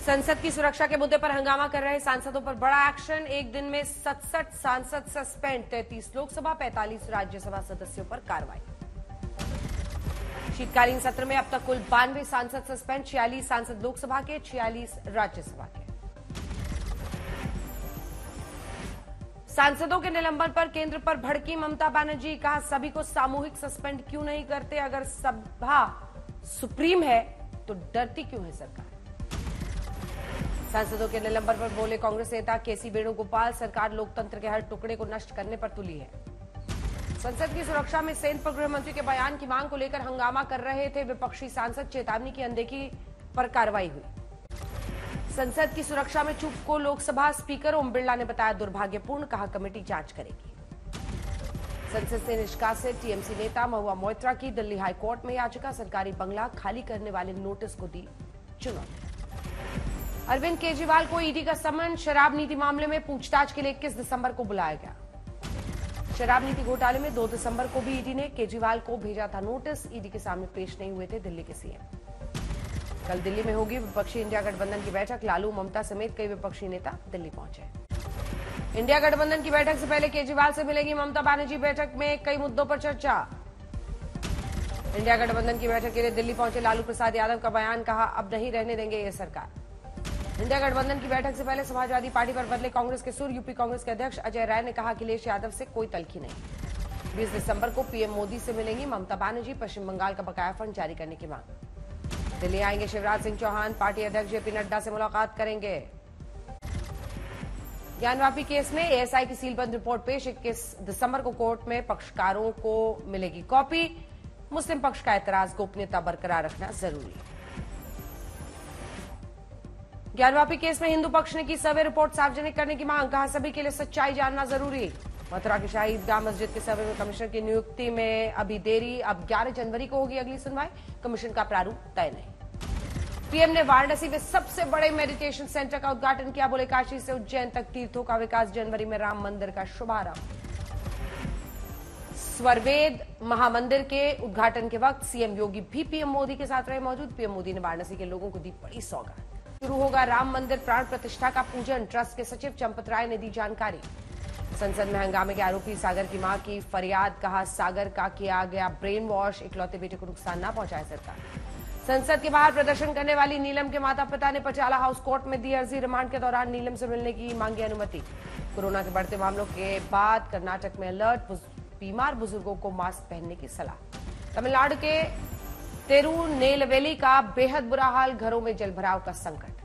संसद की सुरक्षा के मुद्दे पर हंगामा कर रहे सांसदों पर बड़ा एक्शन। एक दिन में 67 सांसद सस्पेंड, 33 लोकसभा 45 राज्यसभा सदस्यों पर कार्रवाई। शीतकालीन सत्र में अब तक कुल 92 सांसद सस्पेंड, 46 सांसद लोकसभा के, 46 राज्यसभा के। सांसदों के निलंबन पर केंद्र पर भड़की ममता बनर्जी, कहा सभी को सामूहिक सस्पेंड क्यों नहीं करते? अगर सभा सुप्रीम है तो डरती क्यों है सरकार? सांसदों के निलंबन पर बोले कांग्रेस नेता केसी वेणुगोपाल, सरकार लोकतंत्र के हर टुकड़े को नष्ट करने पर तुली है। संसद की सुरक्षा में सेंध पर गृह मंत्री के बयान की मांग को लेकर हंगामा कर रहे थे विपक्षी सांसद, चेतावनी की अनदेखी पर कार्रवाई हुई। संसद की सुरक्षा में चूक को लोकसभा स्पीकर ओम बिरला ने बताया दुर्भाग्यपूर्ण, कहा कमेटी जांच करेगी। संसद से निष्कासित टीएमसी नेता महुआ मोइत्रा की दिल्ली हाईकोर्ट में याचिका, सरकारी बंगला खाली करने वाले नोटिस को दी चुनौती। अरविंद केजरीवाल को ईडी का समन, शराब नीति मामले में पूछताछ के लिए 21 दिसंबर को बुलाया गया। शराब नीति घोटाले में 2 दिसंबर को भी ईडी ने केजरीवाल को भेजा था नोटिस, ईडी के सामने पेश नहीं हुए थे दिल्ली के सीएम। कल दिल्ली में होगी विपक्षी इंडिया गठबंधन की बैठक, लालू ममता समेत कई विपक्षी नेता दिल्ली पहुंचे। इंडिया गठबंधन की बैठक से पहले केजरीवाल से मिलेगी ममता बनर्जी, बैठक में कई मुद्दों पर चर्चा। इंडिया गठबंधन की बैठक के लिए दिल्ली पहुंचे लालू प्रसाद यादव का बयान, कहा अब नहीं रहने देंगे ये सरकार। इंडिया गठबंधन की बैठक से पहले समाजवादी पार्टी पर बदले कांग्रेस के सुर, यूपी कांग्रेस के अध्यक्ष अजय राय ने कहा अखिलेश यादव से कोई तलखी नहीं। 20 दिसंबर को पीएम मोदी से मिलेंगी ममता बनर्जी, पश्चिम बंगाल का बकाया फंड जारी करने की मांग। दिल्ली आएंगे शिवराज सिंह चौहान, पार्टी अध्यक्ष जेपी नड्डा से मुलाकात करेंगे। ज्ञानवापी केस में एएसआई की सीलबंद रिपोर्ट पेश, 21 दिसंबर को कोर्ट में पक्षकारों को मिलेगी कॉपी। मुस्लिम पक्ष का एतराज, गोपनीयता बरकरार रखना जरूरी। ज्ञानवापी केस में हिंदू पक्ष ने की सर्वे रिपोर्ट सार्वजनिक करने की मांग, कहा सभी के लिए सच्चाई जानना जरूरी। मथुरा की शाही ईदगाह मस्जिद के सर्वे में कमिश्नर की नियुक्ति में अभी देरी, अब 11 जनवरी को होगी अगली सुनवाई, कमीशन का प्रारूप तय नहीं। पीएम ने वाराणसी में सबसे बड़े मेडिटेशन सेंटर का उद्घाटन किया, बोले काशी से उज्जैन तक तीर्थों का विकास, जनवरी में राम मंदिर का शुभारंभ। स्वरवेद महामंदिर के उद्घाटन के वक्त सीएम योगी भी पीएम मोदी के साथ रहे मौजूद, पीएम मोदी ने वाराणसी के लोगों को दी बड़ी सौगात। शुरू होगा राम मंदिर प्राण प्रतिष्ठा का पूजन, ट्रस्ट के सचिव चंपत राय ने दी जानकारी। संसद में हंगामे के आरोपी सागर की मां की फरियाद, कहा सागर का किया गया ब्रेन वॉश, इकलौते बेटे को नुकसान न पहुंचाए सरकार। संसद के बाहर प्रदर्शन करने वाली नीलम के माता पिता ने पटियाला हाउस कोर्ट में दी अर्जी, रिमांड के दौरान नीलम से मिलने की मांगी अनुमति। कोरोना के बढ़ते मामलों के बाद कर्नाटक में अलर्ट, बीमार बुजुर्गों को मास्क पहनने की सलाह। तमिलनाडु के तिरुनेलवेली का बेहद बुरा हाल, घरों में जलभराव का संकट।